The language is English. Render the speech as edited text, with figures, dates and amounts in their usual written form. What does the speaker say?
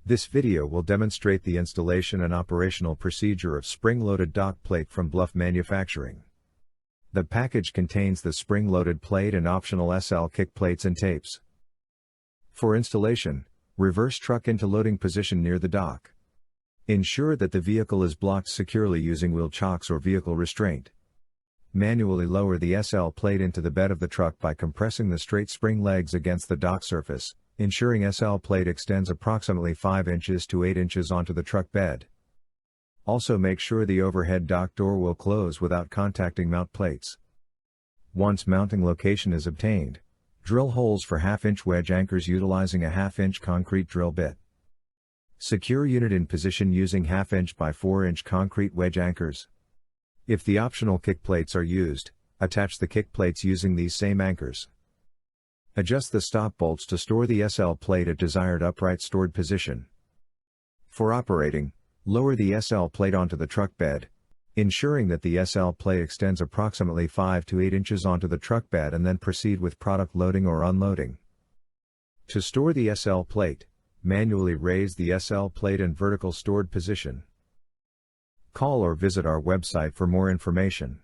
This video will demonstrate the installation and operational procedure of spring-loaded dock plate from Bluff Manufacturing. The package contains the spring-loaded plate and optional SL kick plates and tapes. For installation, reverse truck into loading position near the dock. Ensure that the vehicle is blocked securely using wheel chocks or vehicle restraint. Manually lower the SL plate into the bed of the truck by compressing the straight spring legs against the dock surface, ensuring SL plate extends approximately 5 inches to 8 inches onto the truck bed. Also make sure the overhead dock door will close without contacting mount plates. Once mounting location is obtained, drill holes for 1/2-inch wedge anchors utilizing a 1/2-inch concrete drill bit. Secure unit in position using 1/2-inch by 4-inch concrete wedge anchors. If the optional kick plates are used, attach the kick plates using these same anchors. Adjust the stop bolts to store the SL plate at desired upright stored position. For operating, lower the SL plate onto the truck bed, ensuring that the SL plate extends approximately 5 to 8 inches onto the truck bed, and then proceed with product loading or unloading. To store the SL plate, manually raise the SL plate in vertical stored position. Call or visit our website for more information.